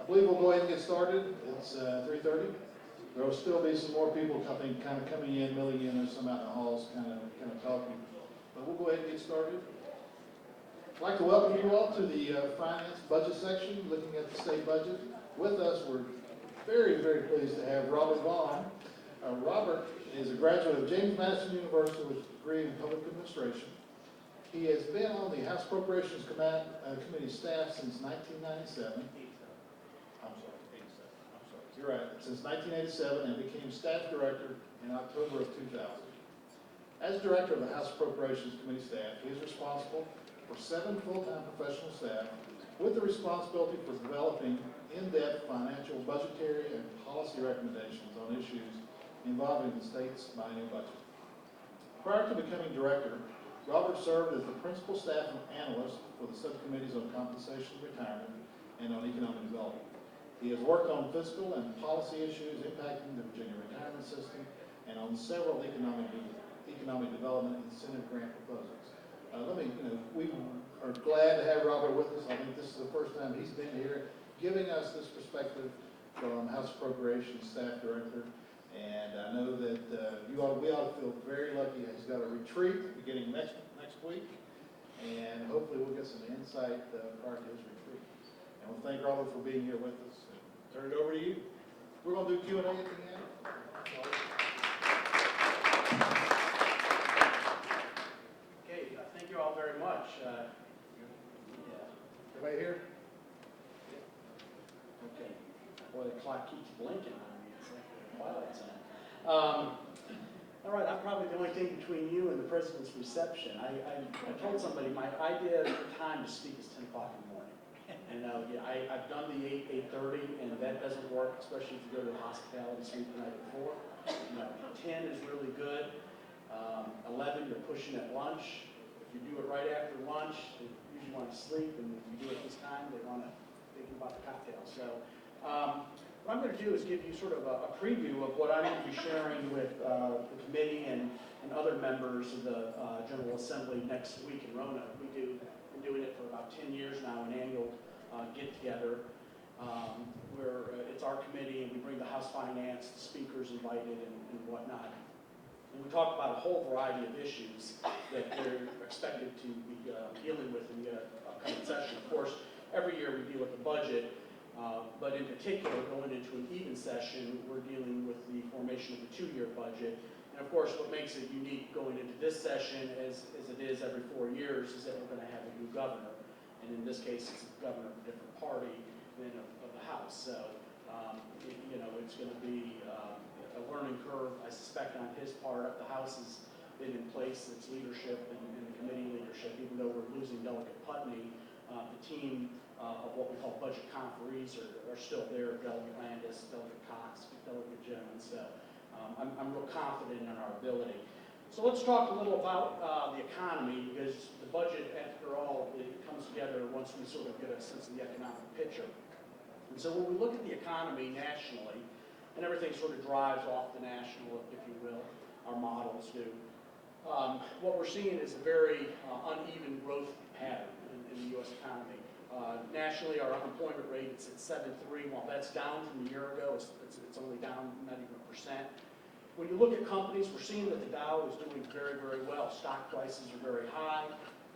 believe we'll go ahead and get started. It's 3:30. There will still be some more people coming in, milling in. There's some out in the halls kind of talking. But we'll go ahead and get started. I'd like to welcome you all to the finance budget section, looking at the state budget. With us, we're very, very pleased to have Robert Vaughn. Robert is a graduate of James Madison University with a degree in public administration. He has been on the House Appropriations Committee staff since 1997. I'm sorry, 87. I'm sorry. You're right. Since 1987 and became staff director in October of 2000. As director of the House Appropriations Committee staff, he is responsible for 7 full-time professional staff with the responsibility for developing in-depth financial, budgetary, and policy recommendations on issues involving the state's biennial budget. Prior to becoming director, Robert served as the principal staff analyst for the subcommittees on compensation and retirement and on economic development. He has worked on fiscal and policy issues impacting the Virginia retirement system and on several economic development incentive grant proposals. We are glad to have Robert with us. I think this is the first time he's been here, giving us this perspective from House Appropriations staff director. And I know that we ought to feel very lucky. He's got a retreat beginning next week, and hopefully we'll get some insight prior to his retreat. And we'll thank Robert for being here with us. And turn it over to you. We're going to do Q&A at the end. Okay, thank you all very much. Everybody here? Okay. Boy, the clock keeps blinking on me. It's like the Twilight Zone. All right, I'm probably the only thing between you and the president's reception. I told somebody my idea for time to speak is 10 o'clock in the morning. And I've done the 8:30, and that doesn't work, especially if you go to the hospitality suite the night before. 10 is really good. 11, you're pushing at lunch. If you do it right after lunch, they usually want to sleep, and if you do it this time, they want to think about the cocktail. So what I'm going to do is give you sort of a preview of what I'm going to be sharing with the committee and other members of the General Assembly next week in Roanoke. We've been doing it for about 10 years now, an annual get-together where it's our committee and we bring the House Finance, the speakers invited, and whatnot. And we talk about a whole variety of issues that they're expected to be dealing with in the upcoming session. Of course, every year we deal with the budget, but in particular, going into an even session, we're dealing with the formation of the 2-year budget. And of course, what makes it unique going into this session, as it is every 4 years, is that we're going to have a new governor. And in this case, it's a governor of a different party than of the House. So, it's going to be a learning curve, I suspect, on his part. The House has been in place, its leadership and the committee leadership, even though we're losing Delegate Putney. The team of what we call budget conferees are still there, Delegate Landis, Delegate Cox, Delegate Jones. So I'm real confident in our ability. So let's talk a little about the economy, because the budget, after all, it comes together once we sort of get a sense of the economic picture. And so when we look at the economy nationally, and everything sort of drives off the national, if you will, our models do, what we're seeing is a very uneven growth pattern in the U.S. economy. Nationally, our unemployment rate is at 7.3. While that's down from a year ago, it's only down not even 1%. When you look at companies, we're seeing that the Dow is doing very, very well. Stock prices are very high,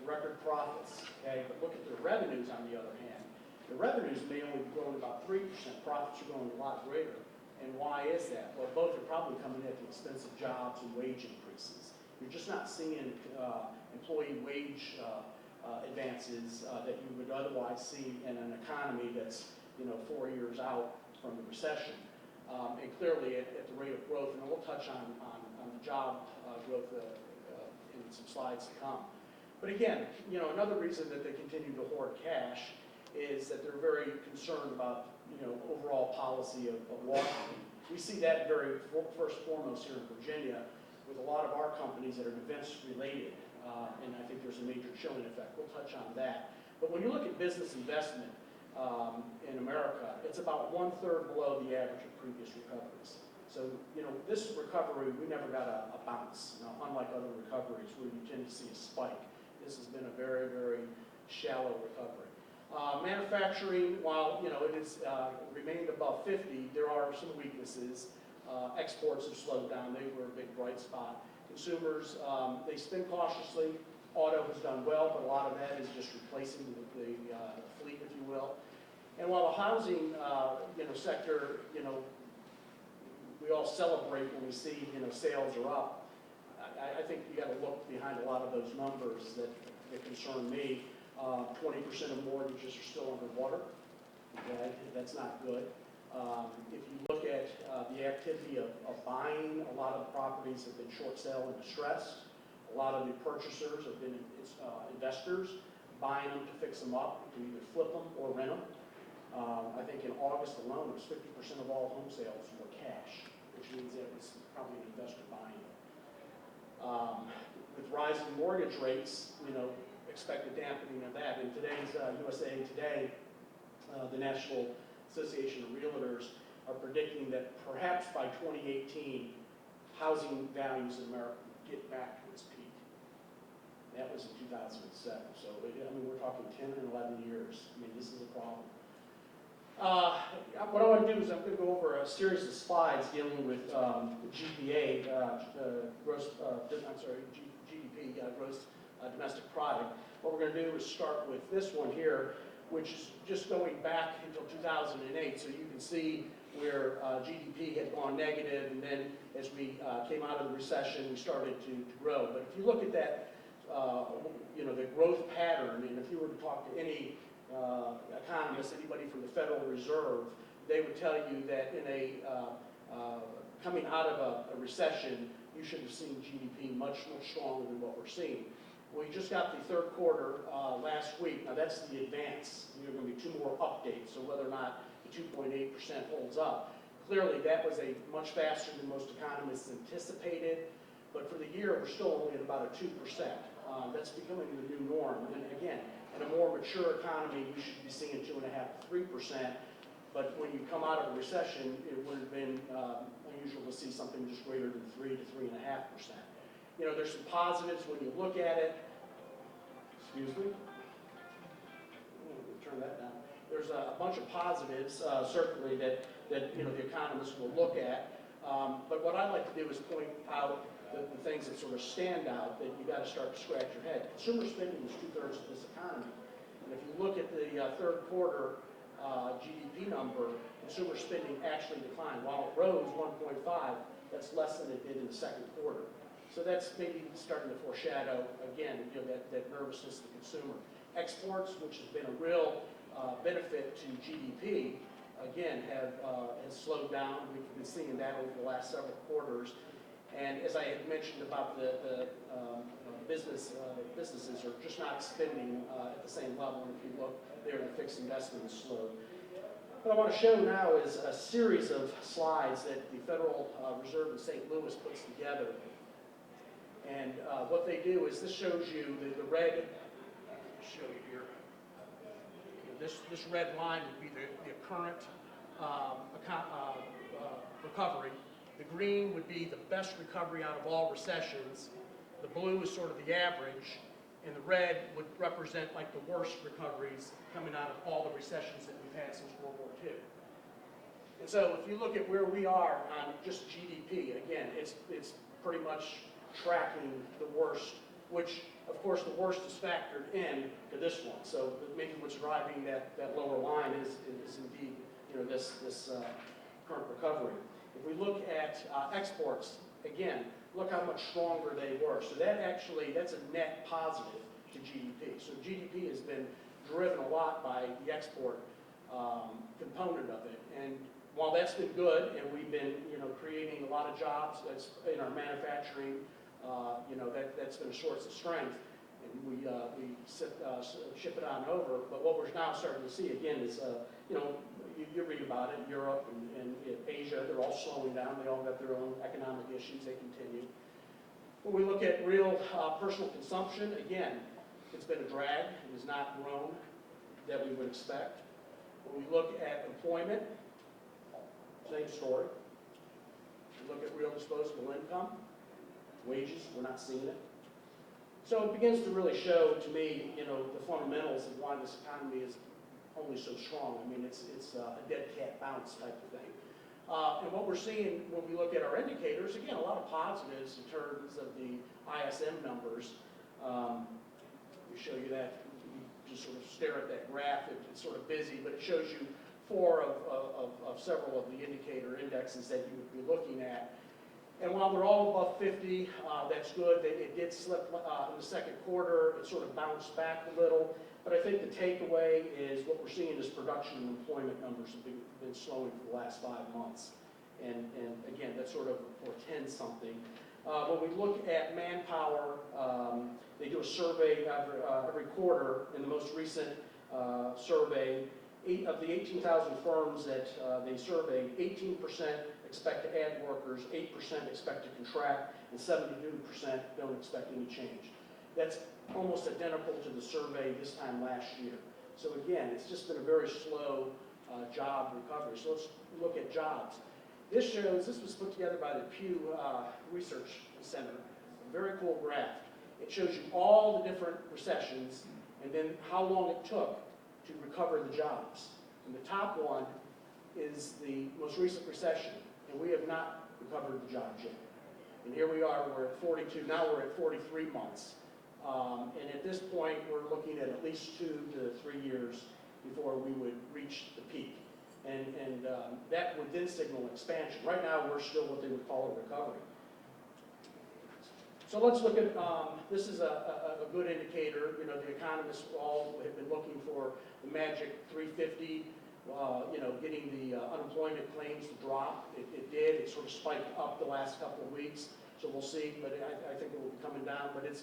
record profits. Okay, but look at the revenues on the other hand. The revenues may only be growing about 3%. Profits are growing a lot greater. And why is that? Well, both are probably coming at the expense of jobs and wage increases. You're just not seeing employee wage advances that you would otherwise see in an economy that's 4 years out from the recession. And clearly at the rate of growth, and we'll touch on the job growth in some slides to come. But again, another reason that they continue to hoard cash is that they're very concerned about overall policy of Washington. We see that very first foremost here in Virginia with a lot of our companies that are defense related, and I think there's a major chilling effect. We'll touch on that. But when you look at business investment in America, it's about 1/3 below the average of previous recoveries. So, this recovery, we never got a bounce, unlike other recoveries where you tend to see a spike. This has been a very, very shallow recovery. Manufacturing, while it is remained above 50, there are some weaknesses. Exports have slowed down. They were a big bright spot. Consumers, they spend cautiously. Auto has done well, but a lot of that is just replacing the fleet, if you will. And while the housing, sector, we all celebrate when we see, sales are up. I think you got to look behind a lot of those numbers that concern me. 20% of mortgages are still underwater. Okay, that's not good. If you look at the activity of buying, a lot of the properties have been short sale and distressed. A lot of the purchasers have been investors buying them to fix them up, to either flip them or rent them. I think in August alone, it was 50% of all home sales were cash, which means it was probably an investor buying them. With rising mortgage rates, expect a dampening of that. In today's USA Today, the National Association of Realtors are predicting that perhaps by 2018, housing values in America get back to its peak. That was in 2007. So, we're talking 10 and 11 years. This is a problem. What I want to do is I'm going to go over a series of slides dealing with GDP, GDP, gross domestic product. What we're going to do is start with this one here, which is just going back until 2008. So you can see where GDP had gone negative, and then as we came out of the recession, we started to grow. But if you look at that, the growth pattern, and if you were to talk to any economist, anybody from the Federal Reserve, they would tell you that in coming out of a recession, you should have seen GDP much more stronger than what we're seeing. We just got the third quarter last week. Now that's the advance. There are going to be 2 more updates, so whether or not the 2.8% holds up. Clearly that was a much faster than most economists anticipated, but for the year we're still only at about a 2%. That's becoming the new norm. And again, in a more mature economy, we should be seeing 2.5% to 3%. But when you come out of a recession, it would have been unusual to see something just greater than 3 to 3.5%. There's some positives when you look at it. Excuse me. Turn that down. There's a bunch of positives, certainly, that the economists will look at. But what I'd like to do is point out the things that sort of stand out that you got to start to scratch your head. Consumer spending is 2/3 of this economy. And if you look at the third quarter GDP number, consumer spending actually declined. While it rose 1.5, that's less than it did in the second quarter. So that's maybe starting to foreshadow, again, that nervousness of the consumer. Exports, which has been a real benefit to GDP, again, has slowed down. We've been seeing that over the last several quarters. And as I had mentioned about the businesses are just not spending at the same level. And if you look there, the fixed investment is slow. What I want to show now is a series of slides that the Federal Reserve in St. Louis puts together. And what they do is this shows you the red. I'll show you here. This red line would be the current recovery. The green would be the best recovery out of all recessions. The blue is sort of the average, and the red would represent like the worst recoveries coming out of all the recessions that we've had since World War II. And so if you look at where we are on just GDP, again, it's pretty much tracking the worst, which of course the worst is factored in to this one. So maybe what's driving that lower line is indeed this current recovery. If we look at exports, again, look how much stronger they were. So that's a net positive to GDP. So GDP has been driven a lot by the export component of it. And while that's been good, and we've been creating a lot of jobs in our manufacturing, that's been a source of strength, and we ship it on over. But what we're now starting to see again is you read about it, Europe and Asia, they're all slowing down. They all got their own economic issues. They continue. When we look at real personal consumption, again, it's been a drag. It has not grown that we would expect. When we look at employment, same story. We look at real disposable income, wages, we're not seeing it. So it begins to really show to me, the fundamentals of why this economy is only so strong. I mean, it's a dead cat bounce type of thing. And what we're seeing when we look at our indicators, again, a lot of positives in terms of the ISM numbers. We show you that, you just sort of stare at that graph, it's sort of busy, but it shows you 4 of several of the indicator indexes that you would be looking at. And while they're all above 50, that's good. It did slip in the second quarter. It sort of bounced back a little. But I think the takeaway is what we're seeing is production and employment numbers have been slowing for the last 5 months. And again, that sort of portends something. When we look at manpower, they do a survey every quarter. In the most recent survey, of the 18,000 firms that they surveyed, 18% expect to add workers, 8% expect to contract, and 72% don't expect any change. That's almost identical to the survey this time last year. So again, it's just been a very slow job recovery. So let's look at jobs. This was put together by the Pew Research Center, a very cool graph. It shows you all the different recessions and then how long it took to recover the jobs. And the top one is the most recent recession, and we have not recovered the jobs yet. And here we are, we're at 42, now we're at 43 months. And at this point, we're looking at least 2 to 3 years before we would reach the peak. And that would then signal expansion. Right now, we're still what they would call a recovery. So let's look at, this is a good indicator. You know, the economists all have been looking for the magic 350, getting the unemployment claims to drop. It did. It sort of spiked up the last couple of weeks. So we'll see, but I think it will be coming down. But it's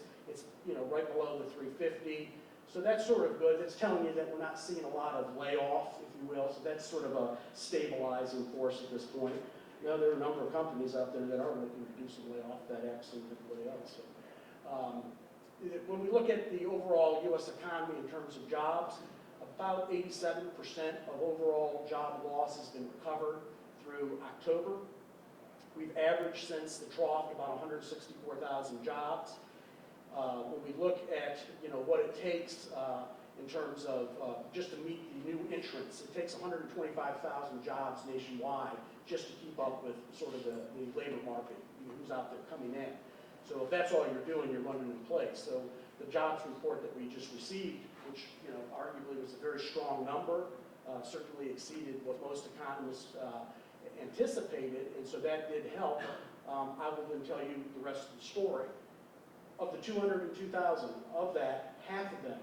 right below the 350. So that's sort of good. It's telling you that we're not seeing a lot of layoff, if you will. So that's sort of a stabilizing force at this point. There are a number of companies out there that are looking to do some layoff, FedEx and everybody else. So, when we look at the overall U.S. economy in terms of jobs, about 87% of overall job loss has been recovered through October. We've averaged since the trough about 164,000 jobs. When we look at what it takes in terms of just to meet the new entrants, it takes 125,000 jobs nationwide just to keep up with sort of the labor market, who's out there coming in. So if that's all you're doing, you're running in place. So the jobs report that we just received, which arguably was a very strong number, certainly exceeded what most economists anticipated, and so that did help. I will then tell you the rest of the story. Of the 202,000, of that, half of them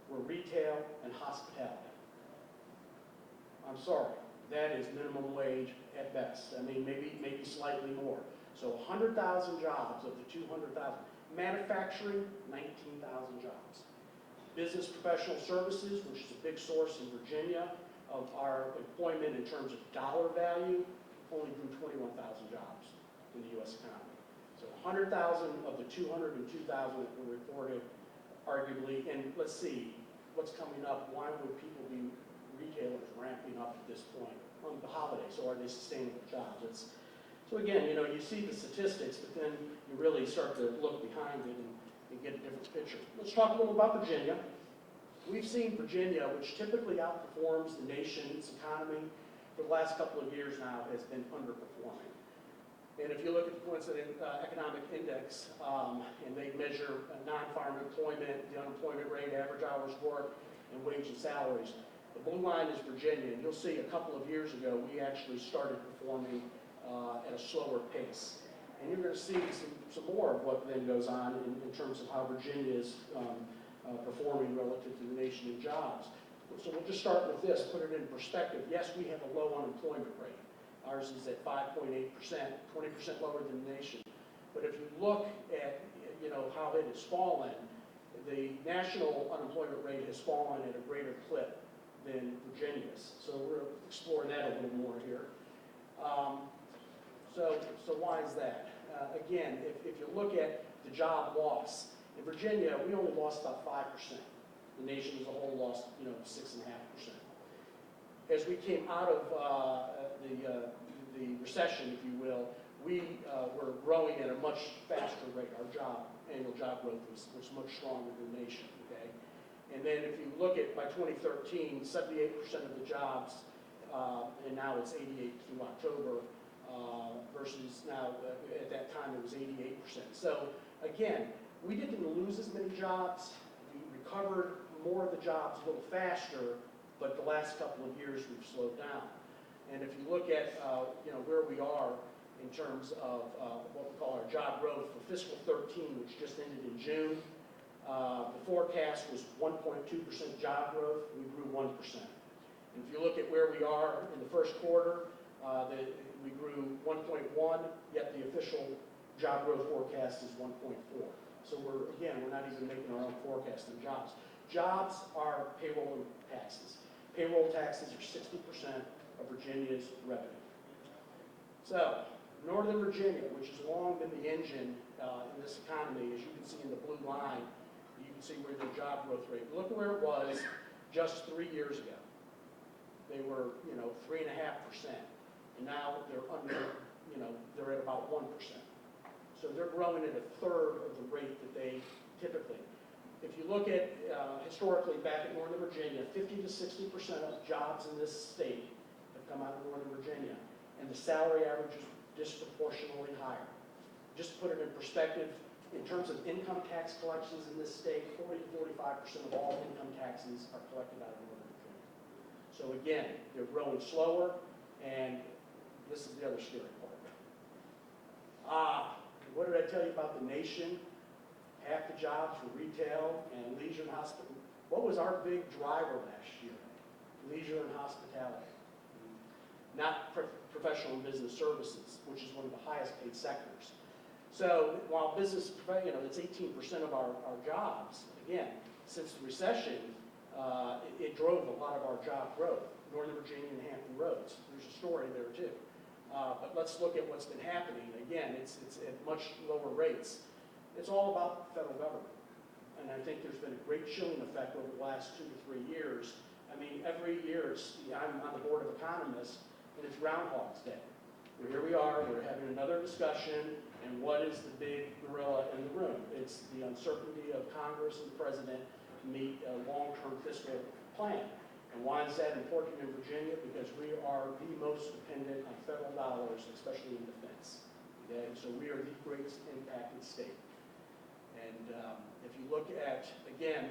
were retail and hospitality. I'm sorry, that is minimum wage at best. I mean, maybe slightly more. So 100,000 jobs of the 200,000. Manufacturing, 19,000 jobs. Business professional services, which is a big source in Virginia of our employment in terms of dollar value, only grew 21,000 jobs in the U.S. economy. So 100,000 of the 202,000 that were reported, arguably, and let's see what's coming up. Why would people be retailers ramping up at this point on the holidays? So are they sustainable jobs? So again, you see the statistics, but then you really start to look behind it and get a different picture. Let's talk a little about Virginia. We've seen Virginia, which typically outperforms the nation's economy, for the last couple of years now has been underperforming. And if you look at the coincident economic index, and they measure non-farm employment, the unemployment rate, average hours worked, and wage and salaries, the blue line is Virginia. And you'll see a couple of years ago, we actually started performing at a slower pace. And you're going to see some more of what then goes on in terms of how Virginia is performing relative to the nation in jobs. So we'll just start with this, put it in perspective. Yes, we have a low unemployment rate. Ours is at 5.8%, 20% lower than the nation. But if you look at how it has fallen, the national unemployment rate has fallen at a greater clip than Virginia's. So we'll explore that a little more here. So why is that? Again, if you look at the job loss, in Virginia, we only lost about 5%. The nation as a whole lost, 6.5%. As we came out of the recession, if you will, we were growing at a much faster rate. Our annual job growth was much stronger than the nation, okay? And then if you look at by 2013, 78% of the jobs, and now it's 88 through October, versus now at that time it was 88%. So again, we didn't lose as many jobs. We recovered more of the jobs a little faster, but the last couple of years we've slowed down. And if you look at where we are in terms of what we call our job growth for fiscal 13, which just ended in June, the forecast was 1.2% job growth. We grew 1%. And if you look at where we are in the first quarter, we grew 1.1, yet the official job growth forecast is 1.4. So we're not even making our own forecast on jobs. Jobs are payroll and taxes. Payroll taxes are 60% of Virginia's revenue. So Northern Virginia, which has long been the engine in this economy, as you can see in the blue line, you can see where the job growth rate. Look where it was just 3 years ago. They were, 3.5%, and now they're under, they're at about 1%. So they're growing at a third of the rate that they typically. If you look at historically back at Northern Virginia, 50 to 60% of jobs in this state have come out of Northern Virginia, and the salary average is disproportionately higher. Just to put it in perspective, in terms of income tax collections in this state, 40 to 45% of all income taxes are collected out of Northern Virginia. So again, they're growing slower, and this is the other scary part. What did I tell you about the nation? Half the jobs were retail and leisure and hospitality. What was our big driver last year? Leisure and hospitality. Not professional and business services, which is one of the highest paid sectors. So while business, it's 18% of our jobs, again, since the recession, it drove a lot of our job growth. Northern Virginia and Hampton Roads. There's a story there too. But let's look at what's been happening. Again, it's at much lower rates. It's all about the federal government. And I think there's been a great chilling effect over the last 2 to 3 years. I mean, every year, I'm on the board of economists, and it's Groundhog's Day. Here we are, we're having another discussion, and what is the big gorilla in the room? It's the uncertainty of Congress and the president to meet a long-term fiscal plan. And why is that important in Virginia? Because we are the most dependent on federal dollars, especially in defense. Okay? So we are the greatest impacted state. And if you look at, again,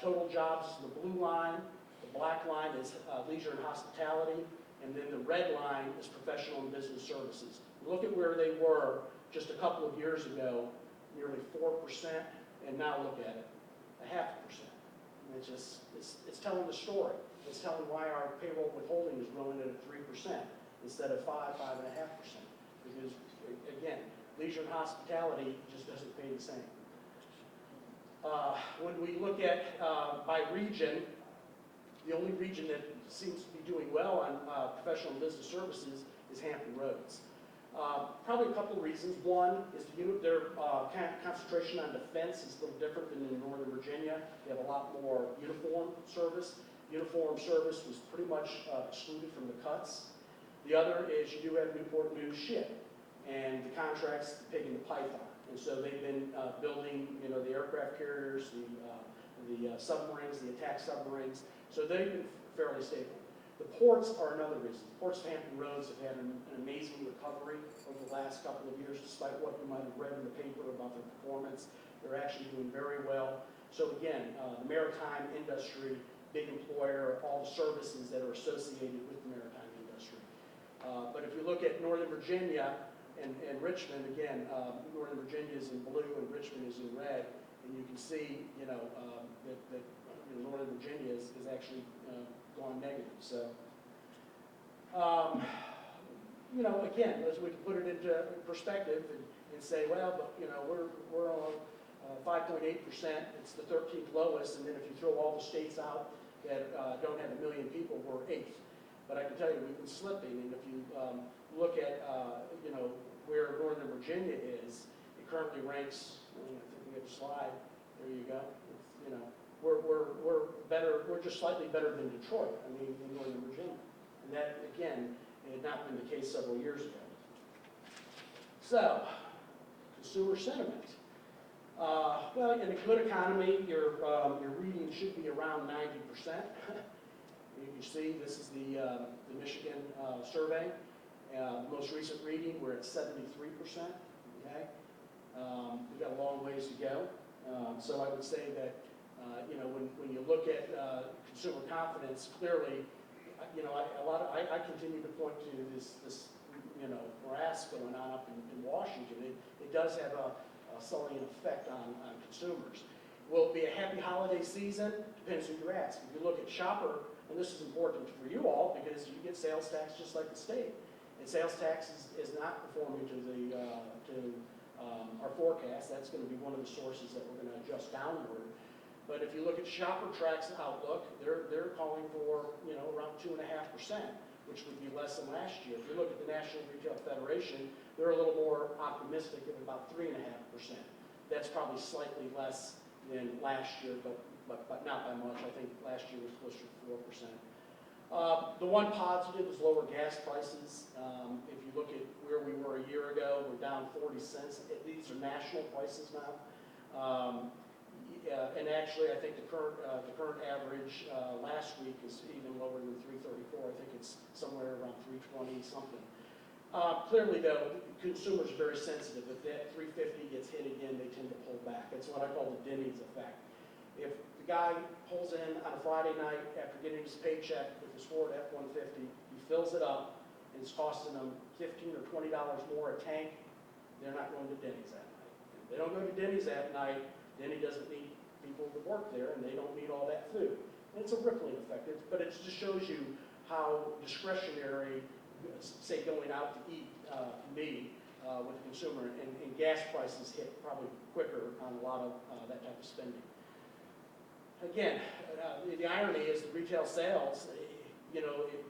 total jobs is the blue line, the black line is leisure and hospitality, and then the red line is professional and business services. Look at where they were just a couple of years ago, nearly 4%, and now look at it, 0.5%. And it's telling the story. It's telling why our payroll withholding is growing at 3% instead of 5.5%. Because, again, leisure and hospitality just doesn't pay the same. When we look at by region, the only region that seems to be doing well on professional and business services is Hampton Roads. Probably a couple of reasons. One is their concentration on defense is a little different than in Northern Virginia. They have a lot more uniform service. Uniform service was pretty much excluded from the cuts. The other is you do have Newport News ship, and the contract's the pig in the python. And so they've been building, the aircraft carriers, the submarines, the attack submarines. So they've been fairly stable. The ports are another reason. The ports of Hampton Roads have had an amazing recovery over the last couple of years, despite what you might have read in the paper about their performance. They're actually doing very well. So again, the maritime industry, big employer, all the services that are associated with the maritime industry. But if you look at Northern Virginia and Richmond, again, Northern Virginia is in blue and Richmond is in red, and you can see, that Northern Virginia is actually gone negative. So, again, as we can put it into perspective and say, well, but we're on 5.8%. It's the 13th lowest, and then if you throw all the states out that don't have 1 million people, we're 8th. But I can tell you, we've been slipping, and if you look at where Northern Virginia is, it currently ranks. I think we have a slide. There you go. We're better. We're just slightly better than Detroit. In Northern Virginia, and that again had not been the case several years ago. So, consumer sentiment. Well, in a good economy, your reading should be around 90%. You see, this is the Michigan survey. The most recent reading, we're at 73%. Okay, we've got a long ways to go. So I would say that when you look at consumer confidence, clearly, I continue to point to this morass going on up in Washington. It does have a sullying effect on consumers. Will it be a happy holiday season? Depends who you ask. If you look at shopper, and this is important for you all because you get sales tax just like the state, and sales tax is not performing to our forecast. That's going to be one of the sources that we're going to adjust downward. But if you look at Shopper Track's outlook, they're calling for around 2.5%, which would be less than last year. If you look at the National Retail Federation, they're a little more optimistic at about 3.5%. That's probably slightly less than last year, but not by much. I think last year was closer to 4%. The one positive is lower gas prices. If you look at where we were a year ago, we're down 40 cents. These are national prices now. And actually, I think the current average last week is even lower than 334. I think it's somewhere around 320 something. Clearly, though, consumers are very sensitive. If that 350 gets hit again, they tend to pull back. It's what I call the Denny's effect. If the guy pulls in on a Friday night after getting his paycheck with his Ford F-150, he fills it up, and it's costing them $15 or $20 more a tank, they're not going to Denny's that night. If they don't go to Denny's that night, Denny doesn't need people to work there, and they don't need all that food. And it's a rippling effect, but it just shows you how discretionary, say, going out to eat can be with the consumer, and gas prices hit probably quicker on a lot of that type of spending. Again, the irony is the retail sales,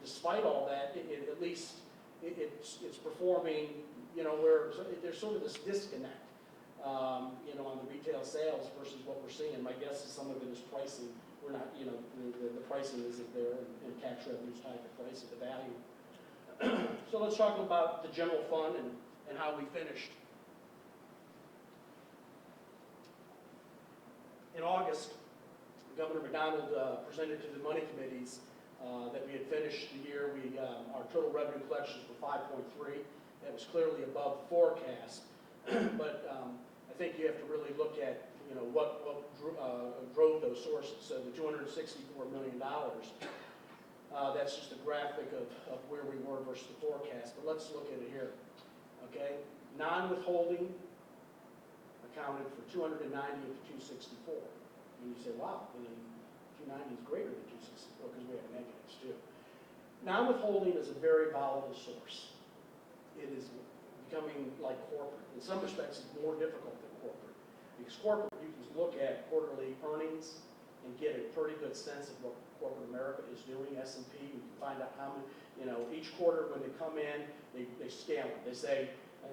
despite all that, at least it's performing, where there's sort of this disconnect. On the retail sales versus what we're seeing. My guess is some of it is pricing. We're not, the pricing isn't there, and tax revenues tied to price of the value. So let's talk about the general fund and how we finished. In August, Governor McDonald presented to the money committees that we had finished the year. Our total revenue collections were 5.3. That was clearly above forecast, but I think you have to really look at what drove those sources. So the $264 million, that's just a graphic of where we were versus the forecast. But let's look at it here. Okay, non-withholding accounted for 290 of the 264. And you say, wow, then 290 is greater than 264 because we have negatives too. Non-withholding is a very volatile source. It is becoming like corporate. In some respects, it's more difficult than corporate. Because corporate, you can look at quarterly earnings and get a pretty good sense of what corporate America is doing. S&P, you can find out how many, each quarter when they come in, they scale it. They say,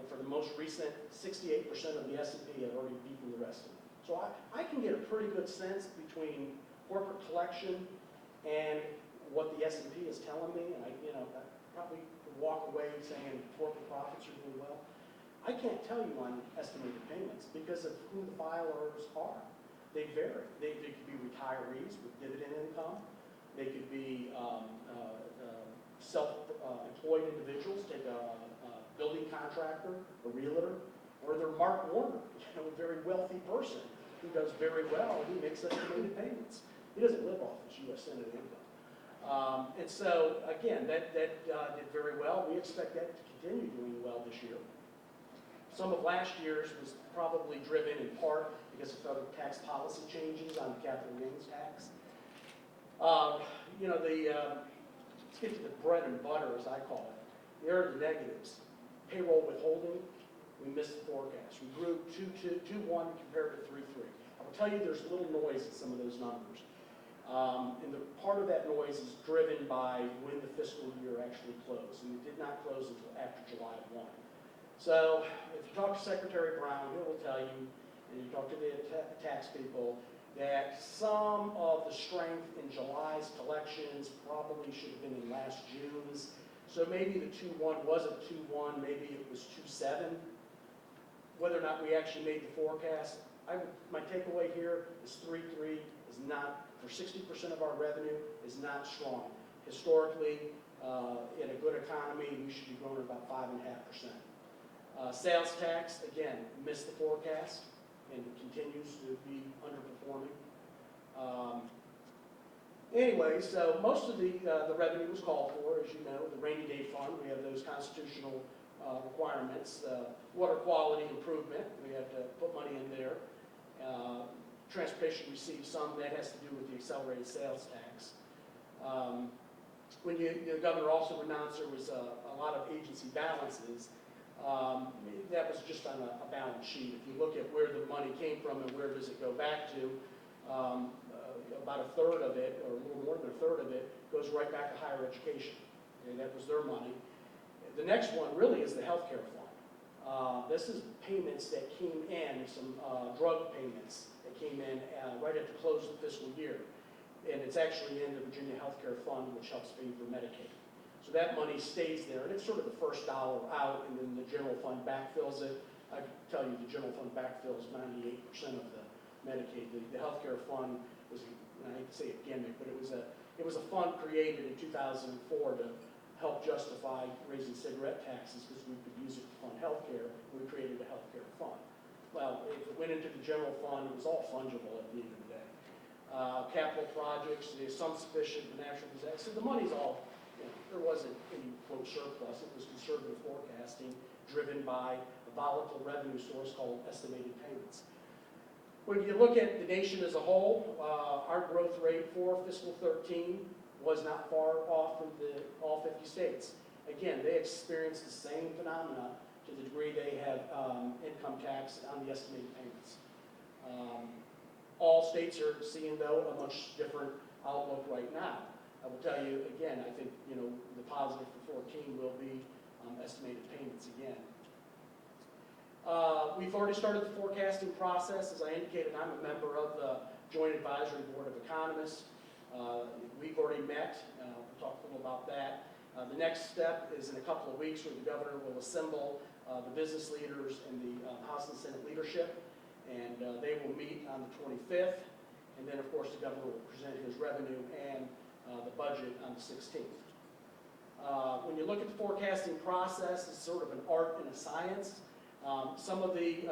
for the most recent, 68% of the S&P had already beaten the rest of them. So I can get a pretty good sense between corporate collection and what the S&P is telling me, and I probably walk away saying corporate profits are doing well. I can't tell you on estimated payments because of who the filers are. They vary. They could be retirees with dividend income. They could be self-employed individuals, take a building contractor, a realtor, or they're Mark Warner, a very wealthy person who does very well and he makes estimated payments. He doesn't live off his U.S. Senate income. And so, again, that did very well. We expect that to continue doing well this year. Some of last year's was probably driven in part because of federal tax policy changes on the capital gains tax. Let's get to the bread and butter, as I call it. There are the negatives. Payroll withholding, we missed the forecast. We grew 2.1 compared to 3.3. I will tell you there's a little noise in some of those numbers. And part of that noise is driven by when the fiscal year actually closed. And it did not close until after July 1. So if you talk to Secretary Brown, he will tell you, and you talk to the tax people, that some of the strength in July's collections probably should have been in last June's. So maybe the 2.1 wasn't 2.1, maybe it was 2.7. Whether or not we actually made the forecast, my takeaway here is 3.3 is not, for 60% of our revenue, is not strong. Historically, in a good economy, we should be growing about 5.5%. Sales tax, again, missed the forecast and continues to be underperforming. Anyway, so most of the revenue was called for, as you know, the rainy day fund. We have those constitutional requirements. Water quality improvement, we have to put money in there. Transportation received some, that has to do with the accelerated sales tax. When the governor also announced there was a lot of agency balances, that was just on a balance sheet. If you look at where the money came from and where does it go back to, about a third of it, or a little more than a third of it, goes right back to higher education. Okay, that was their money. The next one really is the healthcare fund. This is payments that came in, some drug payments that came in right at the close of the fiscal year. And it's actually in the Virginia Healthcare Fund, which helps pay for Medicaid. So that money stays there, and it's sort of the first dollar out, and then the general fund backfills it. I can tell you the general fund backfills 98% of the Medicaid. The healthcare fund was, I hate to say a gimmick, but it was a fund created in 2004 to help justify raising cigarette taxes because we could use it to fund healthcare. We created a healthcare fund. Well, if it went into the general fund, it was all fungible at the end of the day. Capital projects, there's some sufficient for natural disasters. The money's all, there wasn't any quote surplus. It was conservative forecasting driven by a volatile revenue source called estimated payments. When you look at the nation as a whole, our growth rate for fiscal 13 was not far off from all 50 states. Again, they experienced the same phenomena to the degree they have income tax on the estimated payments. All states are seeing, though, a much different outlook right now. I will tell you, again, I think, the positive for 14 will be estimated payments again. We've already started the forecasting process. As I indicated, I'm a member of the Joint Advisory Board of Economists. We've already met. We'll talk a little about that. The next step is in a couple of weeks where the governor will assemble the business leaders and the House and Senate leadership. And they will meet on the 25th, and then of course the governor will present his revenue and the budget on the 16th. When you look at the forecasting process, it's sort of an art and a science. Some of the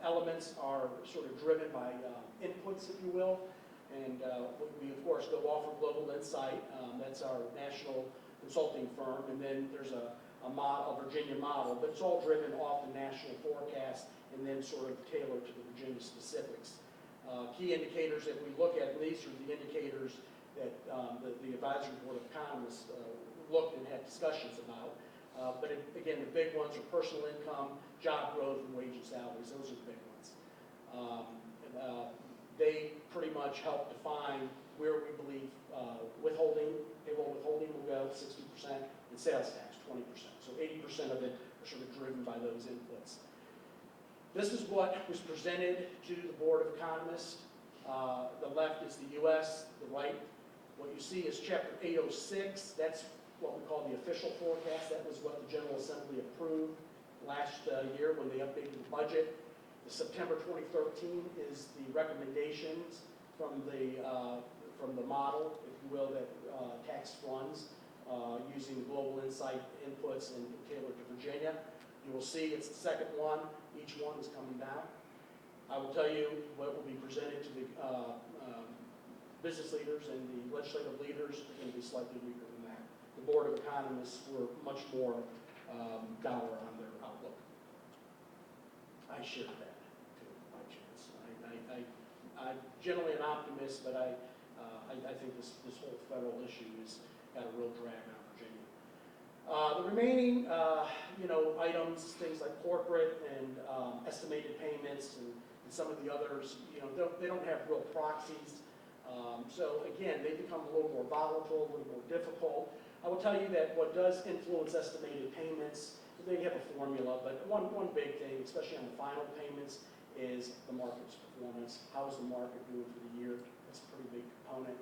elements are sort of driven by inputs, if you will, and we of course go off of Global Insight. That's our national consulting firm, and then there's a Virginia model, but it's all driven off the national forecast and then sort of tailored to the Virginia specifics. Key indicators that we look at, and these are the indicators that the Advisory Board of Economists looked and had discussions about. But again, the big ones are personal income, job growth, and wage and salaries. Those are the big ones. They pretty much help define where we believe payroll withholding will go, 60%, and sales tax, 20%. So 80% of it are sort of driven by those inputs. This is what was presented to the Board of Economists. The left is the U.S., the right, what you see is Chapter 806. That's what we call the official forecast. That was what the General Assembly approved last year when they updated the budget. The September 2013 is the recommendations from the model, if you will, that tax funds using Global Insight inputs and tailored to Virginia. You will see it's the second one. Each one is coming down. I will tell you what will be presented to the business leaders and the legislative leaders are going to be slightly weaker than that. The Board of Economists were much more dour on their outlook. I share that, too, by chance. I'm generally an optimist, but I think this whole federal issue has got a real drag on Virginia. The remaining, items, things like corporate and estimated payments and some of the others, they don't have real proxies. So again, they become a little more volatile, a little more difficult. I will tell you that what does influence estimated payments, they have a formula, but one big thing, especially on the final payments, is the market's performance. How is the market doing for the year? That's a pretty big component.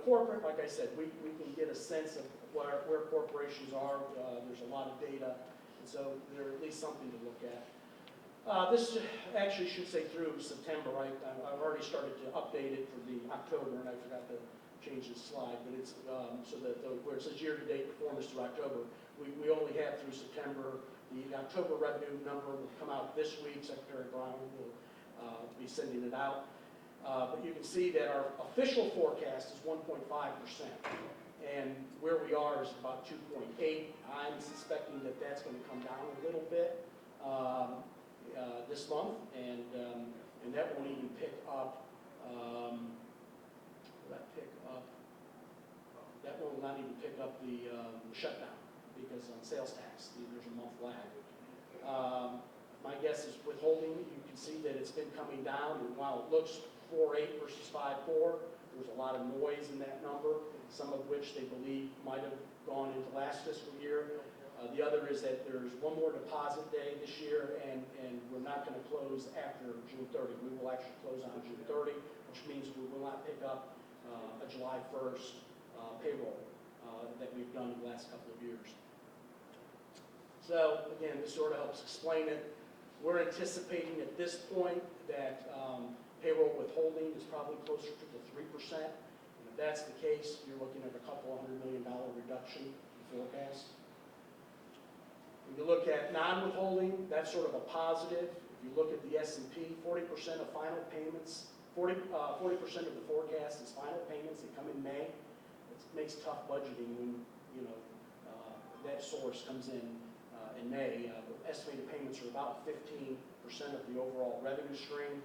Corporate, like I said, we can get a sense of where corporations are. There's a lot of data, and so they're at least something to look at. This actually should say through September, right? I've already started to update it for the October, and I forgot to change the slide, but it's so that where it says year-to-date performance through October, we only have through September. The October revenue number will come out this week. Secretary Brown will be sending it out. But you can see that our official forecast is 1.5%, and where we are is about 2.8. I'm suspecting that that's going to come down a little bit this month, and that won't even pick up. That will not even pick up the shutdown, because on sales tax there's a month lag. My guess is withholding. You can see that it's been coming down, and while it looks 4.8 versus 5.4, there's a lot of noise in that number, some of which they believe might have gone into last fiscal year. The other is that there's one more deposit day this year, and we're not going to close after June 30. We will actually close on June 30, which means we will not pick up a July 1st payroll that we've done in the last couple of years. So again, this sort of helps explain it. We're anticipating at this point that payroll withholding is probably closer to the 3%. And if that's the case, you're looking at a couple $100 million reduction in forecast. When you look at non-withholding, that's sort of a positive. If you look at the S&P, 40% of final payments, 40% of the forecast is final payments that come in May. It makes tough budgeting when that source comes in May. Estimated payments are about 15% of the overall revenue stream,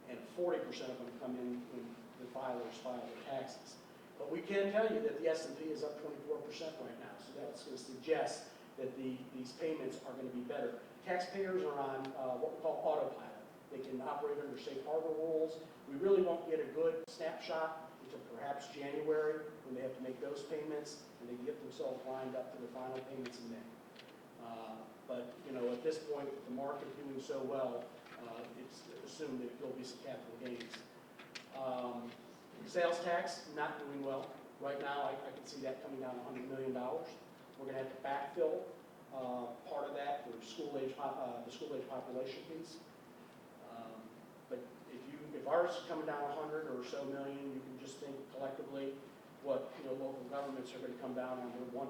and 40% of them come in when the filers file their taxes. But we can tell you that the S&P is up 24% right now, so that's going to suggest that these payments are going to be better. Taxpayers are on what we call autopilot. They can operate under safe harbor rules. We really won't get a good snapshot until perhaps January, when they have to make those payments, and they get themselves lined up for the final payments in May. But at this point, with the market doing so well, it's assumed that there'll be some capital gains. Sales tax, not doing well. Right now, I can see that coming down $100 million. We're going to have to backfill part of that for the school age population piece. But if ours is coming down 100 or so million, you can just think collectively what local governments are going to come down under 1%.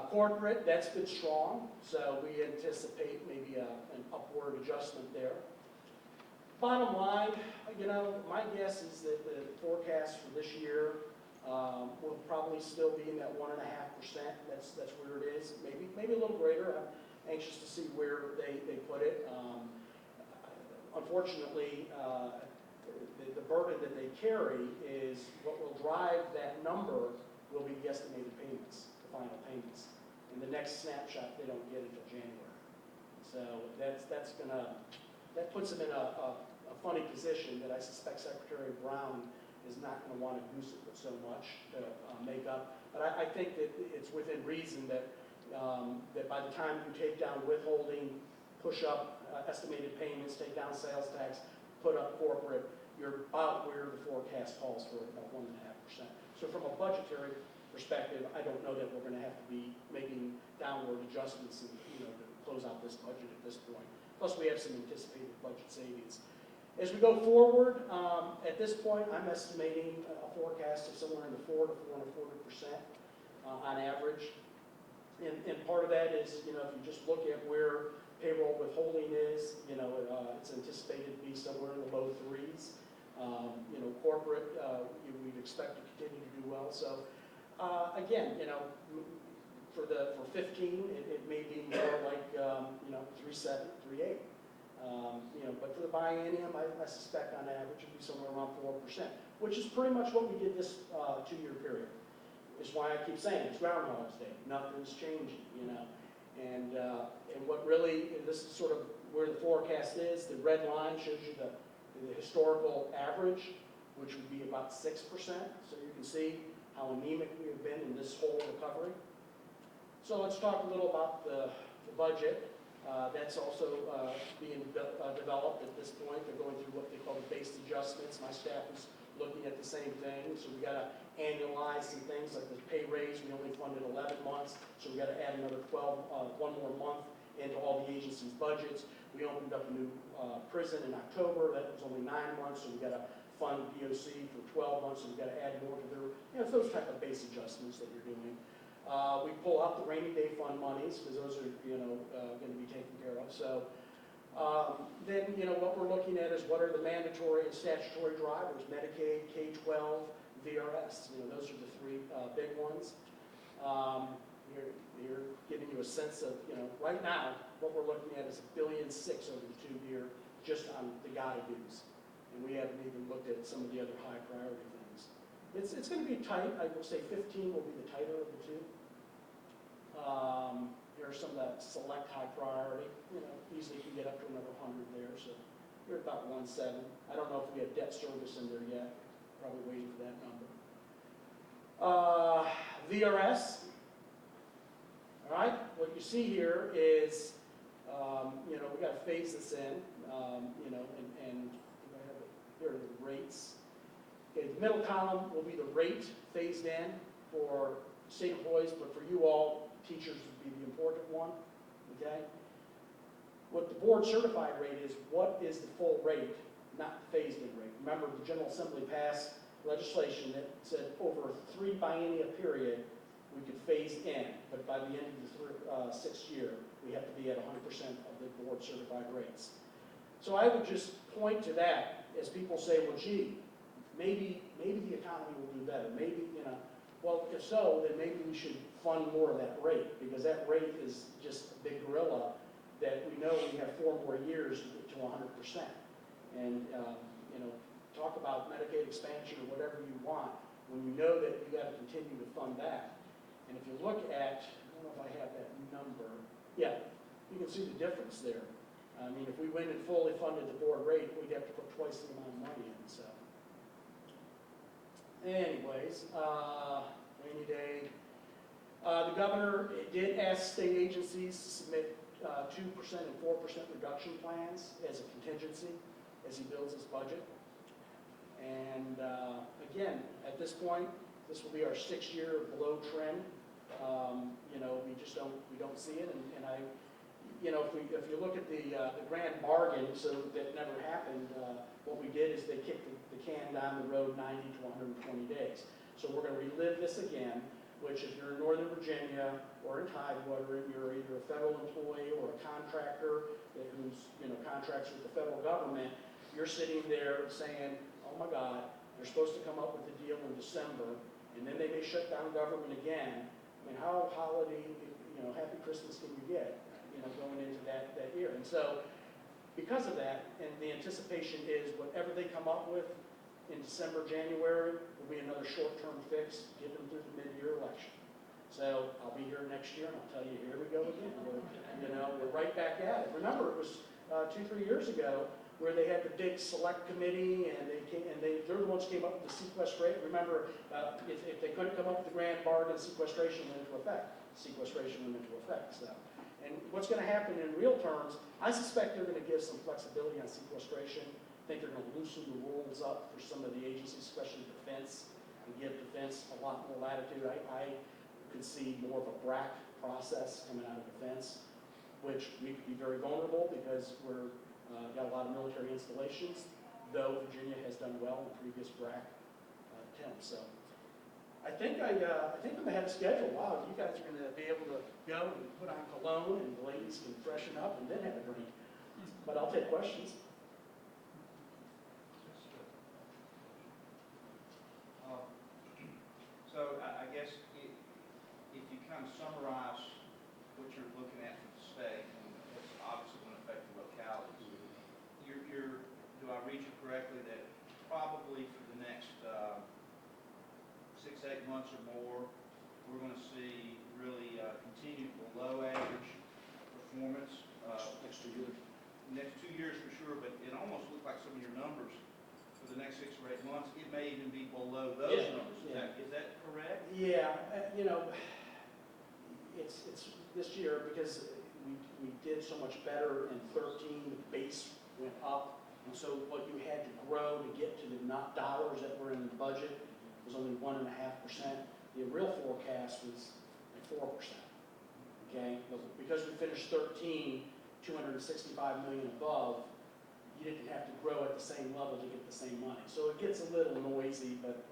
Corporate, that's been strong, so we anticipate maybe an upward adjustment there. Bottom line, my guess is that the forecast for this year will probably still be in that 1.5%. That's where it is. Maybe a little greater. I'm anxious to see where they put it. Unfortunately, the burden that they carry is what will drive that number will be the estimated payments, the final payments. And the next snapshot they don't get until January. So that puts them in a funny position that I suspect Secretary Brown is not going to want to goose it with so much to make up. But I think that it's within reason that by the time you take down withholding, push up estimated payments, take down sales tax, put up corporate, you're about where the forecast calls for, about 1.5%. So from a budgetary perspective, I don't know that we're going to have to be making downward adjustments to close out this budget at this point. Plus, we have some anticipated budget savings. As we go forward, at this point, I'm estimating a forecast of somewhere in the 4 to 4.25% on average. And part of that is, if you just look at where payroll withholding is, it's anticipated to be somewhere in the low 3s. Corporate, we'd expect to continue to do well. So, again, for 15, it may be more like 3.7, 3.8. But for the biennium, I suspect on average it'll be somewhere around 4%, which is pretty much what we did this 2-year period. It's why I keep saying it's Groundhog's Day. Nothing's changing, And what really, this is sort of where the forecast is. The red line shows you the historical average, which would be about 6%. So you can see how anemic we have been in this whole recovery. So let's talk a little about the budget. That's also being developed at this point. They're going through what they call the based adjustments. My staff is looking at the same thing. So we got to annualize some things like the pay raise. We only funded 11 months, so we got to add another one more month into all the agencies' budgets. We opened up a new prison in October. That was only 9 months, so we got to fund VOC for 12 months, so we got to add more to their, it's those type of base adjustments that you're doing. We pull out the rainy day fund monies, because those are, going to be taken care of. So then, what we're looking at is what are the mandatory and statutory drivers: Medicaid, K-12, VRS. Those are the three big ones. Here, giving you a sense of, right now, what we're looking at is $1.6 billion over the 2 year, just on the gotta do's. And we haven't even looked at some of the other high priority things. It's going to be tight. I will say 15 will be the tighter of the two. Here are some of that select high priority. Easily can get up to another 100 there. So you're at about 1.7. I don't know if we have debt service in there yet. Probably waiting for that number. VRS. All right. What you see here is, we got to phase this in. And here are the rates. Okay, the middle column will be the rate phased in for state employees, but for you all, teachers would be the important one. Okay. What the board certified rate is, what is the full rate, not the phased-in rate. Remember, the General Assembly passed legislation that said over a 3 biennial period, we could phase in, but by the end of the 6th year, we have to be at 100% of the board certified rates. So I would just point to that as people say, well, gee, maybe the economy will do better. Maybe, well, if so, then maybe we should fund more of that rate, because that rate is just a big gorilla that we know we have 4 more years to get to 100%. And, talk about Medicaid expansion or whatever you want, when you know that you got to continue to fund that. And if you look at, I don't know if I have that number. Yeah, you can see the difference there. I mean, if we went and fully funded the board rate, we'd have to put twice the amount of money in. So, anyways, rainy day. The governor did ask state agencies to submit 2% and 4% reduction plans as a contingency as he builds his budget. And again, at this point, this will be our 6th year below trend. We don't see it. And if you look at the grand bargain, so that never happened, what we did is they kicked the can down the road 90 to 120 days. So we're going to relive this again, which if you're in Northern Virginia or in Tidewater, and you're either a federal employee or a contractor who's contracts with the federal government, you're sitting there saying, oh my God, they're supposed to come up with a deal in December, and then they may shut down government again. I mean, how holiday, happy Christmas can you get, going into that year? And so, because of that, and the anticipation is whatever they come up with in December, January, will be another short-term fix, get them through the mid-year election. So I'll be here next year, and I'll tell you, here we go again. We're right back at it. Remember, it was 2-3 years ago where they had the big select committee, and they're the ones who came up with the sequestration. Remember, if they couldn't come up with the grand bargain, sequestration went into effect. Sequestration went into effect. So, and what's going to happen in real terms? I suspect they're going to give some flexibility on sequestration. I think they're going to loosen the rules up for some of the agencies, especially defense, and give defense a lot more latitude. I could see more of a BRAC process coming out of defense, which we could be very vulnerable because we're got a lot of military installations, though Virginia has done well in previous BRAC attempts. So I think I'm ahead of schedule. Wow, you guys are going to be able to go and put on cologne, and the ladies can freshen up and then have a drink. But I'll take questions. So I guess if you kind of summarize what you're looking at for the state, and it's obviously going to affect the localities, do I read you correctly that probably for the next 6-8 months or more, we're going to see really continued below average performance? Next 2 years. Next 2 years for sure, but it almost looks like some of your numbers for the next 6 or 8 months, it may even be below those numbers. Is that correct? Yeah, it's this year because we did so much better in 13. The base went up, and so what you had to grow to get to the dollars that were in the budget was only 1.5%. The real forecast was like 4%. okay? But because we finished 13, 265 million above, you didn't have to grow at the same level to get the same money. So it gets a little noisy, but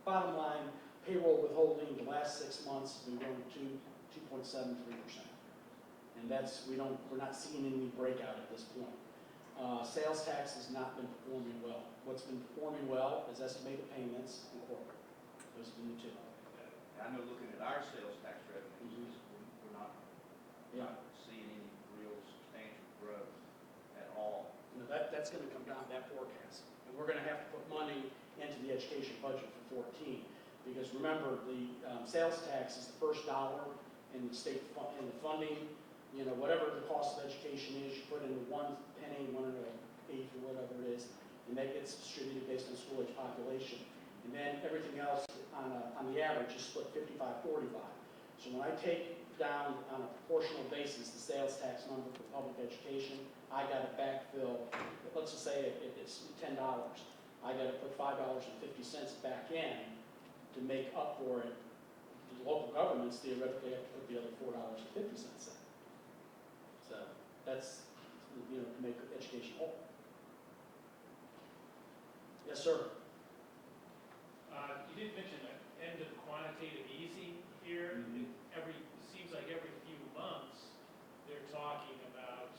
bottom line, payroll withholding the last 6 months has been growing 2.73%. And that's, we're not seeing any breakout at this point. Sales tax has not been performing well. What's been performing well is estimated payments and corporate. Those have been the two. I know looking at our sales tax revenues, we're not seeing any real substantial growth at all. You know, that's going to come down, that forecast. And we're going to have to put money into the education budget for 14. Because remember, the sales tax is the first dollar in the state in the funding. You know, whatever the cost of education is, you put in 1 penny, 1 and 1/8 or whatever it is, and that gets distributed based on school age population. And then everything else on the average is split 55-45. So when I take down on a proportional basis the sales tax number for public education, I got to backfill, let's just say it's $10. I got to put $5.50 back in to make up for it. The local governments theoretically have to put the other $4.50 in. So that's, you know, to make education whole. Yes, sir. You did mention the end of quantitative easing here. Mhm. Seems like every few months they're talking about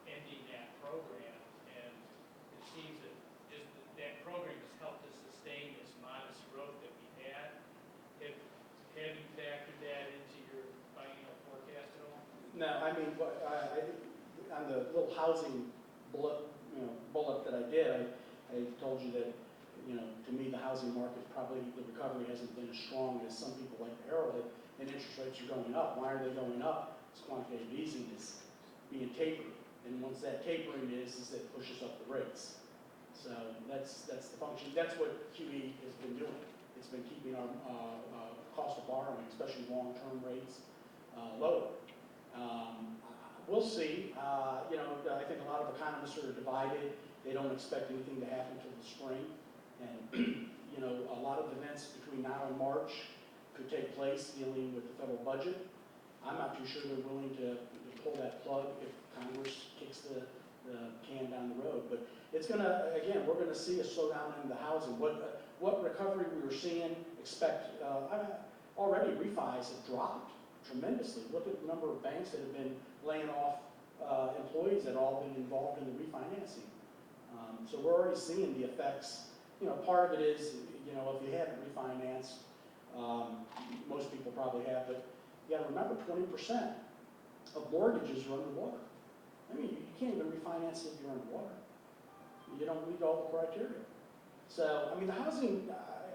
ending that program, and it seems that just that program has helped us sustain this modest growth that we've had. Have you factored that into your biennial forecast at all? No, I mean, on the little housing bullet, bullet that I did, I told you that, you know, to me, the housing market probably, the recovery hasn't been as strong as some people like to herald it, and interest rates are going up. Why are they going up? It's quantitative easing is being tapered, and once that tapering is it pushes up the rates. So that's the function. That's what QE has been doing. It's been keeping our cost of borrowing, especially long-term rates, lower. We'll see. You know, I think a lot of economists are divided. They don't expect anything to happen until the spring. And, you know, a lot of events between now and March could take place dealing with the federal budget. I'm not too sure they're willing to pull that plug if Congress kicks the can down the road. But it's going to, again, we're going to see a slowdown in the housing. What recovery we were seeing, already refis have dropped tremendously. Look at the number of banks that have been laying off employees that have all been involved in the refinancing. So we're already seeing the effects. You know, part of it is, you know, if you haven't refinanced, most people probably have, but you got to remember 20% of mortgages are underwater. I mean, you can't even refinance if you're underwater. You don't meet all the criteria. So, I mean, the housing,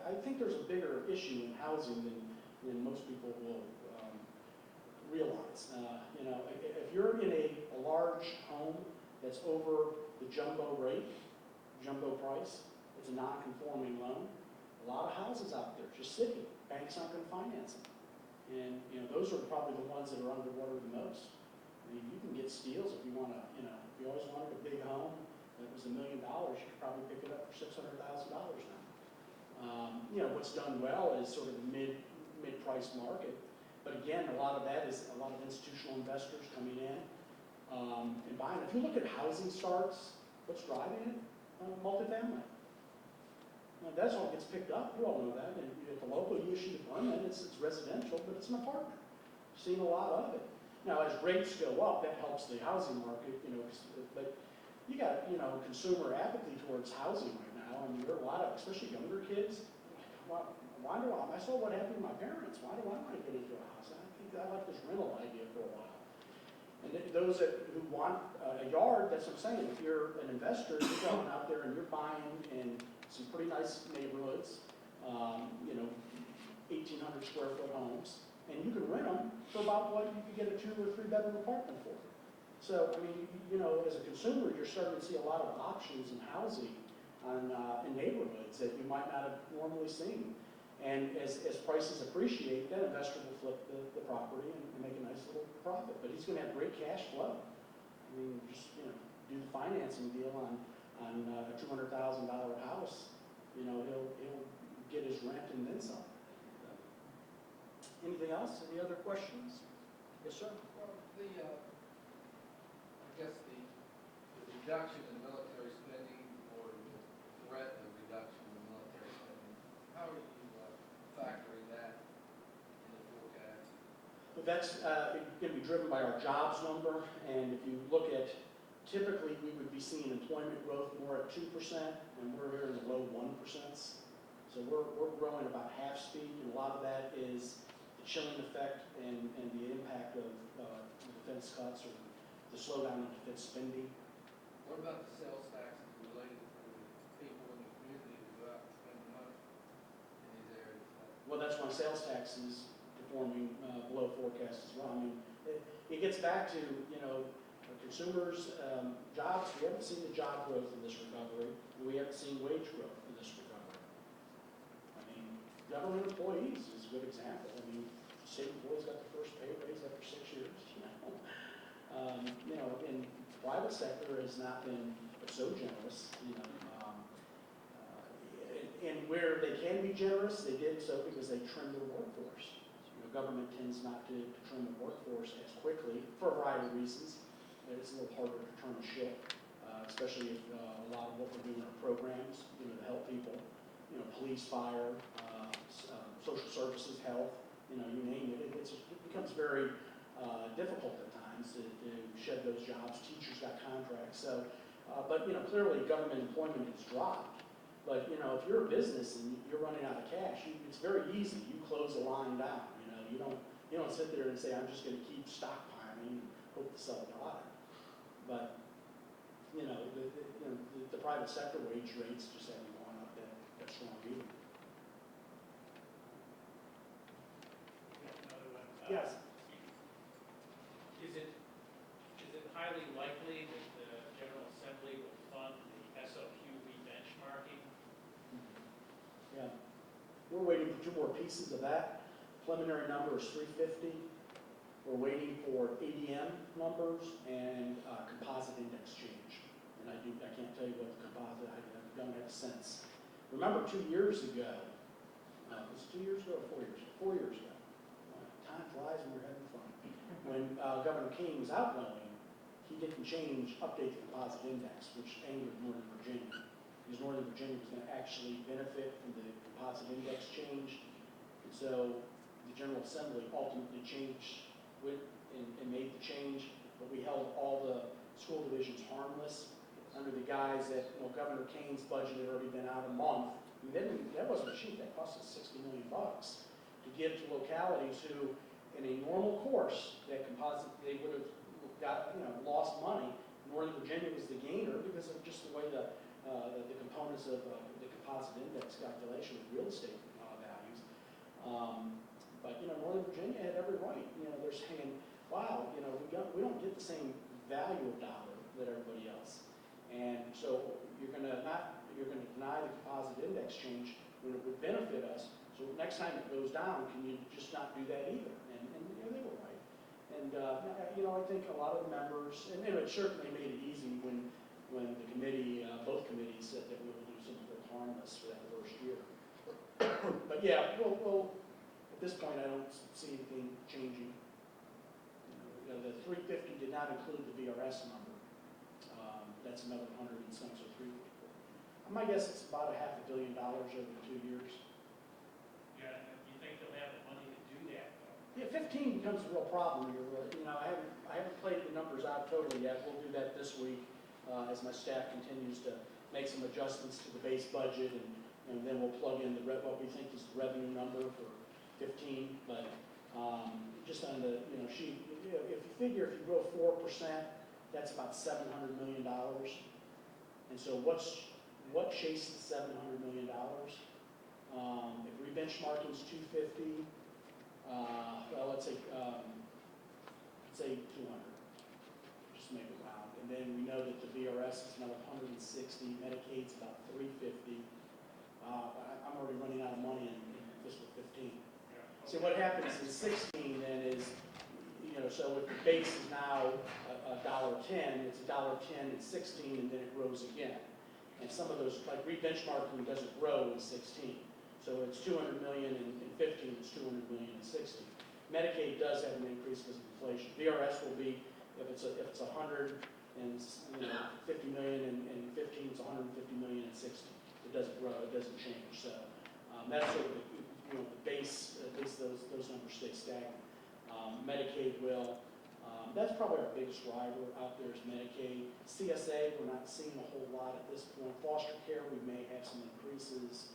I think there's a bigger issue in housing than most people will realize. You know, if you're in a large home that's over the jumbo rate, jumbo price, it's a non-conforming loan. A lot of houses out there just sitting. Banks aren't going to finance them. And, you know, those are probably the ones that are underwater the most. I mean, you can get steals if you want to, you know, if you always wanted a big home that was $1 million, you could probably pick it up for $600,000 now. You know, what's done well is sort of the mid-price market. But again, a lot of that is a lot of institutional investors coming in and buying. If you look at housing starts, what's driving it? Multifamily. Now, that's all gets picked up. You all know that. And at the local, you issue the permit. It's residential, but it's an apartment. Seen a lot of it. Now, as rates go up, that helps the housing market. You know, but you got, you know, consumer apathy towards housing right now. I mean, there are a lot of, especially younger kids. Why do I saw what happened to my parents. Why do I want to get into a house? I think I like this rental idea for a while. And those who want a yard, that's what I'm saying. If you're an investor, you're going out there and you're buying in some pretty nice neighborhoods, you know, 1,800 square foot homes, and you can rent them for about what you could get a 2 or 3 bedroom apartment for. So, I mean, you know, as a consumer, you're starting to see a lot of options in housing in neighborhoods that you might not have normally seen. And as prices appreciate, that investor will flip the property and make a nice little profit. But he's going to have great cash flow. I mean, just, you know, do the financing deal on a $200,000 house. You know, he'll get his rent and then some. Anything else? Any other questions? Yes, sir. Well, I guess the reduction in military spending or the threat of reduction in military spending, how are you factoring that in the forecast? But that's going to be driven by our jobs number, and if you look at, typically we would be seeing employment growth more at 2%, and we're here in the low 1%. So we're growing about half speed, and a lot of that is the chilling effect and the impact of defense cuts or the slowdown in defense spending. What about the sales taxes related to the people in the community who go out and spend money in these areas? Well, that's why sales tax is performing below forecast as well. I mean, it gets back to, consumers, jobs. We haven't seen the job growth in this recovery, and we haven't seen wage growth in this recovery. I mean, government employees is a good example. I mean, state employees got the first pay raise after 6 years, and private sector has not been so generous, and where they can be generous, they did so because they trimmed their workforce. Government tends not to trim the workforce as quickly for a variety of reasons. It's a little harder to turn a ship, especially if a lot of what we're doing are programs, to help people, police, fire, social services, health, you name it. It becomes very difficult at times to shed those jobs. Teachers got contracts, so, but clearly government employment has dropped. But if you're a business and you're running out of cash, it's very easy. You close a line down. You don't sit there and say, I'm just going to keep stockpiling and hope to sell a product. But the private sector wage rates just haven't gone up that strong either. Another one. Yes. Is it highly likely that the General Assembly will fund the SOQ re-benchmarking? Yeah. We're waiting for 2 more pieces of that. Preliminary number is 350. We're waiting for ADM numbers and composite index change. And I can't tell you what the composite, I don't have a sense. Remember 2 years ago, was it 2 years ago or 4 years ago? 4 years ago. Time flies when we're having fun. When Governor King was outgoing, he didn't update the composite index, which angered Northern Virginia. Because Northern Virginia was going to actually benefit from the composite index change. And so the General Assembly ultimately changed and made the change, but we held all the school divisions harmless under the guise that Governor Kane's budget had already been out a month. And then that wasn't cheap. That cost us $60 million to give to localities who, in a normal course, that composite they would have got lost money. Northern Virginia was the gainer because of just the way the components of the composite index calculation with real estate values. But Northern Virginia had every right. They're saying, wow, we don't get the same value of dollar that everybody else. And so you're going to deny the composite index change when it would benefit us. So next time it goes down, can you just not do that either? And they were right. And I think a lot of the members, and it certainly made it easy when the committee, both committees said that we will do something harmless for that first year. But yeah, we'll at this point, I don't see anything changing. The 350 did not include the VRS number. That's another 100 and some, so 354. My guess it's about $500 million over 2 years. Yeah, you think they'll have the money to do that, though? Yeah, 15 becomes a real problem here. I haven't played the numbers out totally yet. We'll do that this week as my staff continues to make some adjustments to the base budget, and then we'll plug in what we think is the revenue number for 15, but just on the sheet, if you figure if you grow 4%, that's about $700 million. And so what chases $700 million? If re-benchmarking is 250, well, let's say 200, just to make it round. And then we know that the VRS is another 160, Medicaid's about 350. I'm already running out of money in fiscal 15. See, what happens in 16 then is, so if the base is now $1.10, it's $1.10 in 16, and then it grows again. And some of those, like re-benchmarking doesn't grow in 16. So it's 200 million in 15, it's 200 million in 16. Medicaid does have an increase because of inflation. VRS will be, if it's 100 and 50 million and 15, it's 150 million and 60. It doesn't grow, it doesn't change. So that's sort of the base. At least those numbers stay stagnant. Medicaid will. That's probably our biggest driver out there is Medicaid. CSA, we're not seeing a whole lot at this point. Foster care, we may have some increases.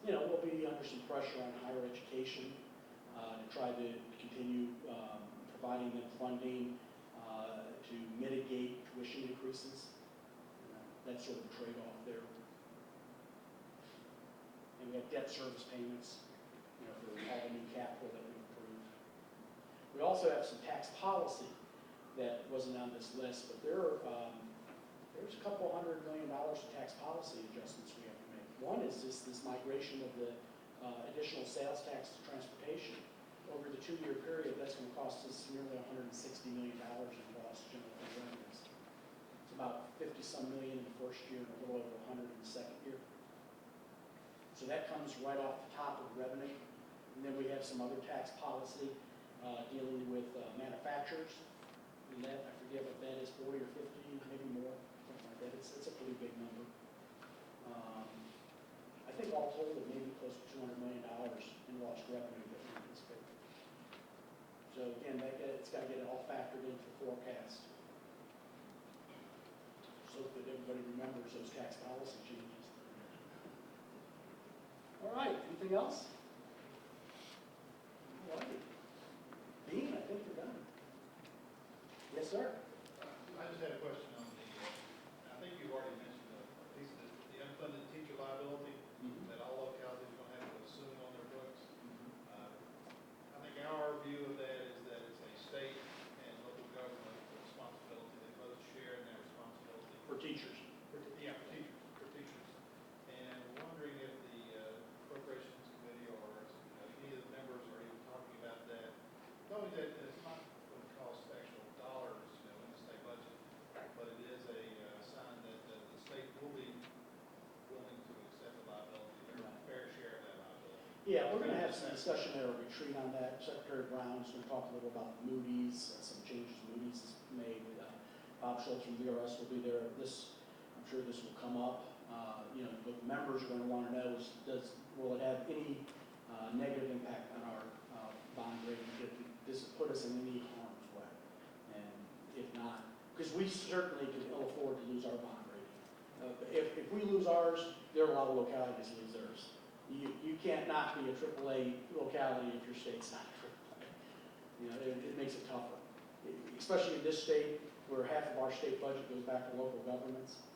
We'll be under some pressure on higher education to try to continue providing them funding to mitigate tuition increases. That's sort of a trade-off there. And we have debt service payments, for all the new capital that we've approved. We also have some tax policy that wasn't on this list, but there's a couple $100 million of tax policy adjustments we have to make. One is just this migration of the additional sales tax to transportation. Over the 2-year period, that's going to cost us nearly $160 million in lost general fund revenues. It's about 50-some million in the first year and a little over 100 in the second year. So that comes right off the top of the revenue. And then we have some other tax policy dealing with manufacturers. And that, I forget what that is, 40 or 50, maybe more, something like that. It's a pretty big number. I think all told, it may be close to $200 million in lost revenue that we anticipate. So again, it's got to get it all factored into the forecast. So that everybody remembers those tax policy changes. All right, anything else? All right. Dean, I think we're done. Yes, sir. I just had a question on I think you've already mentioned at least the unfunded teacher liability that all localities are going to have to assume on their books. I think our view of that is that it's a state and local government responsibility. They both share in that responsibility. For teachers. Yeah, for teachers. And wondering if the Appropriations Committee or any of the members are even talking about that. Knowing that it's not going to cost actual dollars, in the state budget, but it is a sign that the state will be willing to accept the liability, their fair share of that liability. Yeah, we're going to have some discussion at a retreat on that. Secretary Brown is going to talk a little about Moody's, some changes Moody's has made. Bob Schultz from VRS will be there. I'm sure this will come up. What the members are going to want to know is, will it have any negative impact on our bond rating? Does it put us in any harm's way? And if not, because we certainly can ill afford to lose our bond rating. If we lose ours, there are a lot of localities that lose theirs. You can't not be a AAA locality if your state's not AAA. It makes it tougher, especially in this state where half of our state budget goes back to local governments.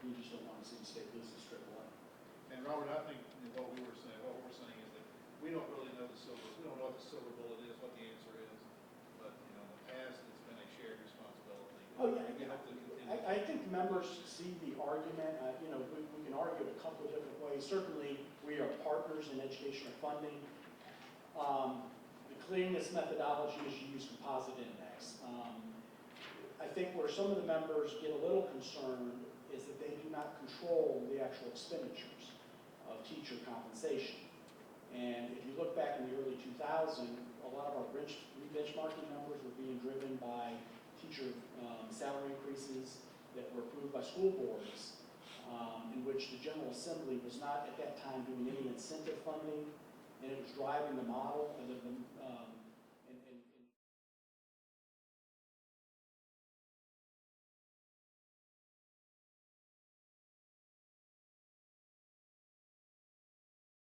You just don't want to see the state lose its AAA. And Robert, I think what we're saying is that we don't really know we don't know what the silver bullet is, what the answer is. But in the past, it's been a shared responsibility. Oh yeah, We hope to continue. I think members see the argument. We can argue it a couple of different ways. Certainly, we are partners in educational funding. The cleanest methodology is to use composite index. I think where some of the members get a little concerned is that they do not control the actual expenditures of teacher compensation. And if you look back in the early 2000s, a lot of our benchmarking numbers were being driven by teacher salary increases that were approved by school boards, in which the General Assembly was not at that time doing any incentive funding, and it was driving the model, and the